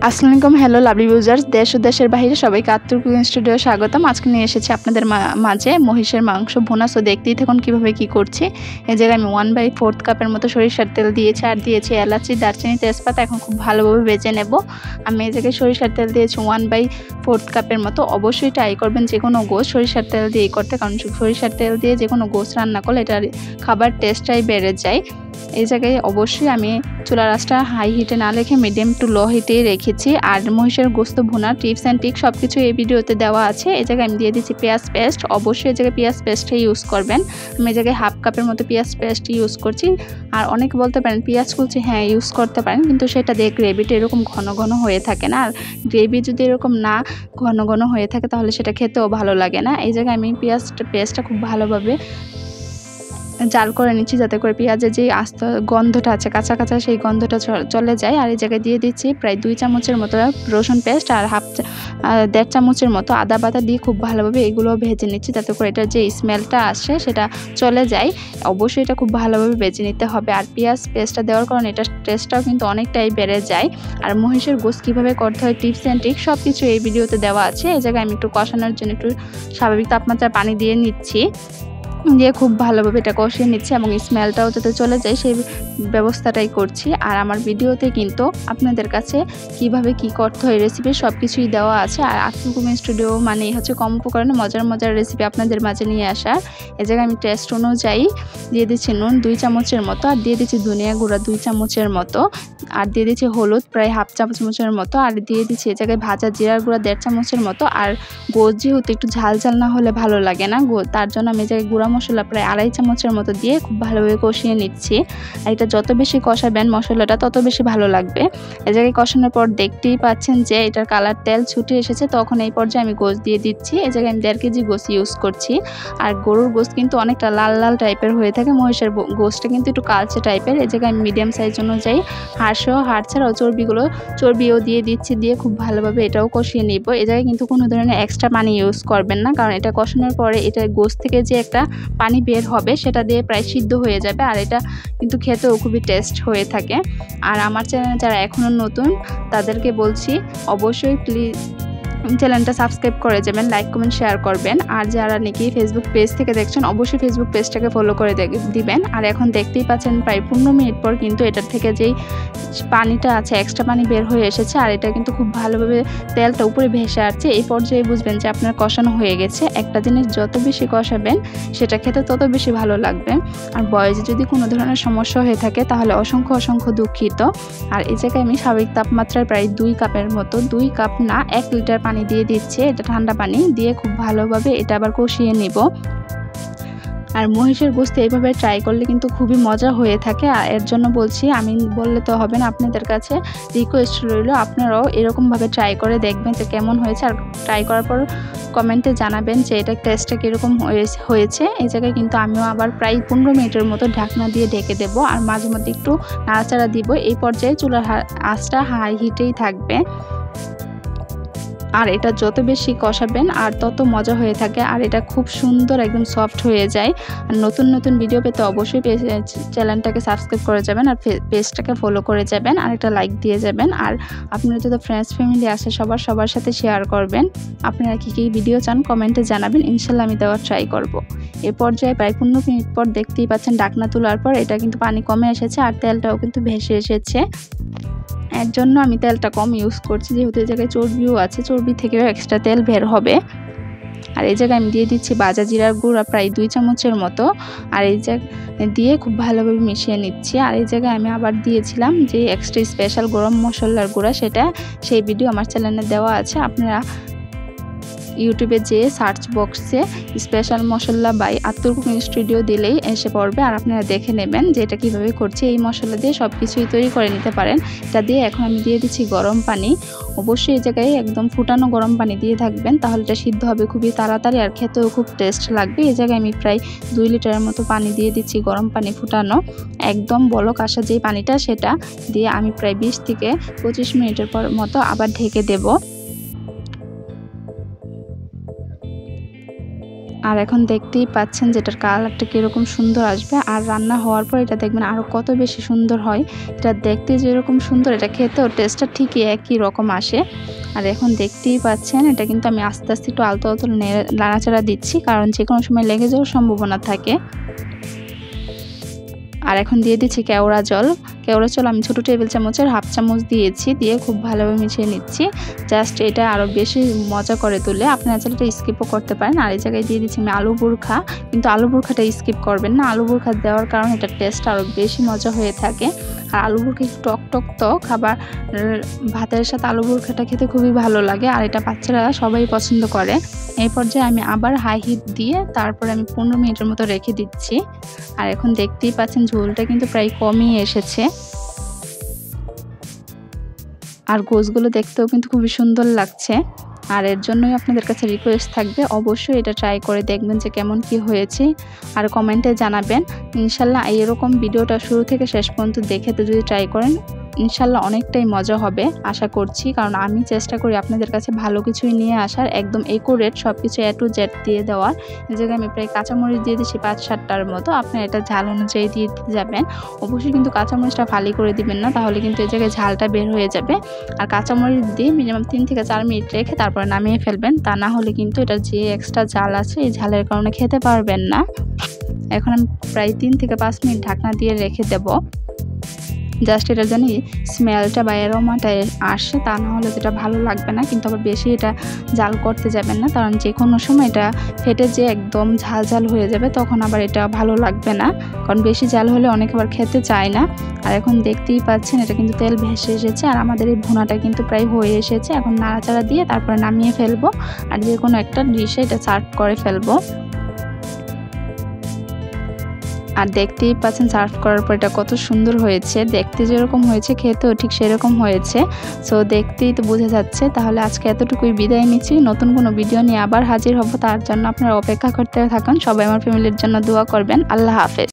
আসসালামু আলাইকুম। Hello lovely users, দেশ ও দেশের বাইরে সবাইকে আত্তুর কুকিং স্টুডিও স্বাগতম। আজকে নিয়ে এসেছি আপনাদের মাঝে মহিষের মাংস ভুনা। সো দেখতেই থাকুন কীভাবে কী করছি। এই জায়গায় আমি 1/4 কাপের মতো সরিষার তেল দিয়েছি, আর দিয়েছি এলাচি, দারচিনি, তেজপাতা। এখন খুব ভালোভাবে ভেজে নেব। আমি এই জায়গায় সরিষার তেল দিয়েছি 1/4 কাপের মতো। অবশ্যই ট্রাই করবেন যে কোনো গোশ সরিষার তেল দিয়েই করতে, কারণ সরিষার তেল দিয়ে যে কোনো গোশ রান্না করলে এটার খাবার টেস্টটাই বেড়ে যায়। এই জায়গায় অবশ্যই আমি চুলার আঁচটা হাই হিটে না রেখে মিডিয়াম টু লো হিটেই রেখেছি। আর মহিষের গোস্ত ভুনা টিপস অ্যান্ড ট্রিক সব কিছু এই ভিডিওতে দেওয়া আছে। এই জায়গায় আমি দিয়ে দিচ্ছি পেঁয়াজ পেস্ট। অবশ্যই এই জায়গায় পেঁয়াজ পেস্টটা ইউজ করবেন। আমি এই জায়গায় 1/2 কাপের মতো পেঁয়াজ পেস্ট ইউজ করছি। আর অনেকে বলতে পারেন পেঁয়াজ কুচি, হ্যাঁ ইউজ করতে পারেন, কিন্তু সেটা দিয়ে গ্রেভিটা এরকম ঘন ঘন হয়ে থাকে না। আর গ্রেভি যদি এরকম না ঘন ঘন হয়ে থাকে তাহলে সেটা খেতেও ভালো লাগে না। এই জায়গায় আমি পেঁয়াজটা খুব ভালোভাবে জাল করে নিচ্ছি, যাতে করে পেঁয়াজের যে আস্ত গন্ধটা আছে কাঁচা কাঁচা সেই গন্ধটা চলে যায়। আর এই জায়গায় দিয়ে দিচ্ছি প্রায় 2 চামচের মতো রসুন পেস্ট আর 1/2 চামচের মতো আদা বাটা দিয়ে খুব ভালোভাবে এগুলো ভেজে নিচ্ছি, যাতে করে এটার যে স্মেলটা আসে সেটা চলে যায়। অবশ্যই এটা খুব ভালোভাবে ভেজে নিতে হবে। আর পেঁয়াজ পেস্টটা দেওয়ার কারণে এটার টেস্টটাও কিন্তু অনেকটাই বেড়ে যায়। আর মহিষের গোশ কীভাবে করতে হয় টিপস অ্যান্ড ট্রিক সব কিছু এই ভিডিওতে দেওয়া আছে। এই জায়গায় আমি একটু কষানোর জন্য একটু স্বাভাবিক তাপমাত্রায় পানি দিয়ে নিচ্ছি, দিয়ে খুব ভালোভাবে এটা কষিয়ে নিচ্ছি এবং স্মেলটাও যাতে চলে যায় সেই ব্যবস্থাটাই করছি। আর আমার ভিডিওতে কিন্তু আপনাদের কাছে কিভাবে কি করতে হয় রেসিপি সব কিছুই দেওয়া আছে। আর আত্তুর কুকিং স্টুডিও মানেই হচ্ছে কম উপকরণে মজার মজার রেসিপি আপনাদের মাঝে নিয়ে আসা। এ জায়গায় আমি টেস্ট অনুযায়ী দিয়ে দিচ্ছি নুন 2 চামচের মতো, আর দিয়ে দিচ্ছি ধনিয়া গুঁড়া 2 চামচের মতো, আর দিয়ে দিচ্ছি হলুদ প্রায় 1/2 চামচের মতো, আর দিয়ে দিচ্ছি এ জায়গায় ভাজা জিরার গুঁড়া 1/2 চামচের মতো। আর গোশ যেহেতু একটু ঝাল ঝাল না হলে ভালো লাগে না, তার জন্য আমি এই জায়গায় গুঁড়া মশলা প্রায় 2.5 চামচের মতো দিয়ে খুব ভালোভাবে কষিয়ে নিচ্ছি। আর এটা যত বেশি কষাবেন মশলাটা তত বেশি ভালো লাগবে। এই জায়গায় কষানোর পর দেখতেই পাচ্ছেন যে এটার কালার তেল ছুটে এসেছে, তখন এই পর্যায়ে আমি গোশ দিয়ে দিচ্ছি। এই জায়গায় আমি 1.5 কেজি গোশ ইউজ করছি। আর গরুর গোশ কিন্তু অনেকটা লাল লাল টাইপের হয়ে থাকে, মহিষের গোশটা কিন্তু একটু কালচে টাইপের। এই জায়গায় আমি মিডিয়াম সাইজ অনুযায়ী হাড় ছাড়াও চর্বিও দিয়ে দিচ্ছি, দিয়ে খুব ভালোভাবে এটাও কষিয়ে নিব। এই জায়গায় কিন্তু কোনো ধরনের এক্সট্রা পানি ইউজ করবেন না, কারণ এটা কষানোর পরে এটা গোশ থেকে যে একটা পানি বের হবে সেটা দিয়ে প্রায় সিদ্ধ হয়ে যাবে। আর এটা কিন্তু খেতেও খুবই টেস্ট হয়ে থাকে। আর আমার চ্যানেলে যারা এখনও নতুন তাদেরকে বলছি অবশ্যই প্লিজ চ্যানেলটা সাবস্ক্রাইব করে যাবেন, লাইক কমেন্ট শেয়ার করবেন। আর যারা নাকি ফেসবুক পেজ থেকে দেখছেন অবশ্যই ফেসবুক পেজটাকে ফলো করে দিবেন। আর এখন দেখতেই পাচ্ছেন প্রায় 15 মিনিট পর কিন্তু এটার থেকে যেই পানিটা আছে এক্সট্রা পানি বের হয়ে এসেছে, আর এটা কিন্তু খুব ভালোভাবে তেলটা উপরে ভেসে আসছে। এই পর্যায়ে বুঝবেন যে আপনার কষানো হয়ে গেছে। একটা জিনিস যত বেশি কষাবেন সেটা খেতে তত বেশি ভালো লাগবে। আর বয়সে যদি কোনো ধরনের সমস্যা হয়ে থাকে তাহলে অসংখ্য দুঃখিত। আর এই জায়গায় আমি স্বাভাবিক তাপমাত্রায় প্রায় 2 কাপের মতো, 2 কাপ না 1 লিটার পানি দিয়ে দিচ্ছি। এটা ঠান্ডা পানি দিয়ে খুব ভালোভাবে এটা আবার কষিয়ে নিব। আর মহিষের গোশত এইভাবে ট্রাই করলে কিন্তু খুবই মজা হয়ে থাকে। আর এর জন্য বলছি, আমি বললে তো হবে না, আপনাদের কাছে রিকোয়েস্ট রইল আপনারাও এরকমভাবে ট্রাই করে দেখবেন যে কেমন হয়েছে। আর ট্রাই করার পর কমেন্টে জানাবেন যে এটা টেস্টটা কীরকম হয়েছে। এই জায়গায় কিন্তু আমিও আবার প্রায় 15 মিনিটের মতো ঢাকনা দিয়ে ঢেকে দেব, আর মাঝে মধ্যে একটু নাড়াচাড়া দিব। এই পর্যায়ে চুলার আঁচটা হাই হিটেই থাকবে। আর এটা যত বেশি কষাবেন আর তত মজা হয়ে থাকে, আর এটা খুব সুন্দর একদম সফট হয়ে যায়। আর নতুন ভিডিও পেতে অবশ্যই চ্যানেলটাকে সাবস্ক্রাইব করে যাবেন, আর পেজটাকে ফলো করে যাবেন, আর একটা লাইক দিয়ে যাবেন। আর আপনারা যদি ফ্রেন্ডস ফ্যামিলি আসে সবার সাথে শেয়ার করবেন। আপনারা কী ভিডিও চান কমেন্টে জানাবেন, ইনশাল্লাহ আমি দেওয়ার ট্রাই করব। এ পর্যায়ে প্রায় 15 মিনিট পর দেখতেই পাচ্ছেন ঢাকনা তোলার পর এটা কিন্তু পানি কমে এসেছে, আর তেলটাও কিন্তু ভেসে এসেছে। এর জন্য আমি তেলটা কম ইউজ করছি, যেহেতু এই জায়গায় চর্বিও আছে, চর্বি থেকেও এক্সট্রা তেল বের হবে। আর এই জায়গায় আমি দিয়ে দিচ্ছি ভাজা জিরার গুঁড়া প্রায় 2 চামচের মতো, আর এই জায়গায় দিয়ে খুব ভালোভাবে মিশিয়ে নিচ্ছি। আর এই জায়গায় আমি আবার দিয়েছিলাম যে এক্সট্রা স্পেশাল গরম মশলার গুঁড়া, সেই ভিডিও আমার চ্যানেলে দেওয়া আছে। আপনারা ইউটিউবে যেয়ে সার্চ বক্সে special masala by Attur cooking studio দিলেই এসে পড়বে, আর আপনারা দেখে নেবেন যে এটা কীভাবে করছি। এই মশলা দিয়ে সব কিছুই তৈরি করে নিতে পারেন। এটা দিয়ে এখন আমি দিয়ে দিচ্ছি গরম পানি। অবশ্যই এই জায়গায় একদম ফুটানো গরম পানি দিয়ে থাকবেন, তাহলে এটা সিদ্ধ হবে খুবই তাড়াতাড়ি আর খেতেও খুব টেস্ট লাগবে। এই জায়গায় আমি প্রায় 2 লিটারের মতো পানি দিয়ে দিচ্ছি, গরম পানি ফুটানো, একদম বলক আসা যেই পানিটা সেটা দিয়ে আমি প্রায় 20 থেকে 25 মিনিটের পর মতো আবার ঢেকে দেব। আর এখন দেখতেই পাচ্ছেন যেটার কালারটা কীরকম সুন্দর আসবে, আর রান্না হওয়ার পর এটা দেখবেন আরও কত বেশি সুন্দর হয়। এটা দেখতে যেরকম সুন্দর, এটা খেতেও টেস্টটা ঠিকই একই রকম আসে। আর এখন দেখতেই পাচ্ছেন এটা কিন্তু আমি আস্তে আস্তে একটু আলতো আলতো নাড়াচাড়া দিচ্ছি, কারণ যে কোনো সময় লেগে যাওয়ার সম্ভাবনা থাকে। আর এখন দিয়ে দিচ্ছি কেওড়া জল। কেওড়া জল আমি ছোটো টেবিল চামচের হাফ চামচ দিয়েছি, দিয়ে খুব ভালোভাবে মিশিয়ে নিচ্ছি। জাস্ট এটা আরও বেশি মজা করে তুলে। আপনারা চাইলে এটা স্কিপও করতে পারেন। আর এই জায়গায় দিয়ে দিচ্ছি আমি আলু বোরখা, কিন্তু আলু বোরখাটা স্কিপ করবেন না। আলু বোরখা দেওয়ার কারণে এটার টেস্ট আরও বেশি মজা হয়ে থাকে। আর আলু বোরখা একটু টক খাবার ভাতের সাথে আলু বোরখাটা খেতে খুবই ভালো লাগে, আর এটা বাচ্চারা সবাই পছন্দ করে। এই পর্যায়ে আমি আবার হাই হিট দিয়ে তারপরে আমি 15 মিনিটের মতো রেখে দিচ্ছি। আর এখন দেখতেই পাচ্ছেন ঝোলটা কিন্তু প্রায় কমই এসেছে, আর গোশগুলো দেখতেও কিন্তু খুবই সুন্দর লাগছে। আর এর জন্যই আপনাদের কাছে রিকোয়েস্ট থাকবে, অবশ্যই এটা ট্রাই করে দেখবেন যে কেমন কি হয়েছে, আর কমেন্টে জানাবেন। ইনশাল্লাহ এরকম ভিডিওটা শুরু থেকে শেষ পর্যন্ত দেখে তো যদি ট্রাই করেন, ইনশাল্লাহ অনেকটাই মজা হবে আশা করছি। কারণ আমি চেষ্টা করি আপনাদের কাছে ভালো কিছুই নিয়ে আসার, একদম একুরেট সব কিছু A to Z দিয়ে দেওয়ার। এই জায়গায় আমি প্রায় কাঁচামরিচ দিয়ে দিচ্ছি 5-7টার মতো। আপনারা এটা ঝাল অনুযায়ী দিয়ে দিতে যাবেন। অবশ্যই কিন্তু কাঁচামরিচটা ফালি করে দিবেন না, তাহলে কিন্তু এই জায়গায় ঝালটা বের হয়ে যাবে। আর কাঁচামরিচ দিয়ে মিনিমাম 3 থেকে 4 মিনিট রেখে তারপরে নামিয়ে ফেলবেন, তা না হলে কিন্তু এটা যে এক্সট্রা ঝাল আছে এই ঝালের কারণে খেতে পারবেন না। এখন আমি প্রায় 3 থেকে 5 মিনিট ঢাকনা দিয়ে রেখে দেব, জাস্ট এটা জানি স্মেলটা বা অ্যারোমাটা আসে, তা না হলে যেটা ভালো লাগবে না। কিন্তু আবার বেশি এটা জাল করতে যাবেন না, কারণ যে কোনো সময় এটা ফেটে যে একদম ঝাল ঝাল হয়ে যাবে, তখন আবার এটা ভালো লাগবে না। কারণ বেশি জাল হলে অনেক আবার খেতে চায় না। আর এখন দেখতেই পাচ্ছেন এটা কিন্তু তেল ভেসে এসেছে, আর আমাদের এই ভুনাটা কিন্তু প্রায় হয়ে এসেছে। এখন নাড়াচাড়া দিয়ে তারপরে নামিয়ে ফেলবো, আর যে কোনো একটা ডিশে এটা সার্ভ করে ফেলবো। আর দেখতেই পাচ্ছেন সার্ভ করার পর এটা কত সুন্দর হয়েছে, দেখতে যেরকম হয়েছে খেতেও ঠিক সেরকম হয়েছে। সো দেখতেই তো বোঝা যাচ্ছে। তাহলে আজকে এতটুকুই বিদায় নিচ্ছি, নতুন কোনো ভিডিও নিয়ে আবার হাজির হব। তার জন্য আপনারা অপেক্ষা করতে থাকুন। সবাই আমার ফ্যামিলির জন্য দোয়া করবেন। আল্লাহ হাফেজ।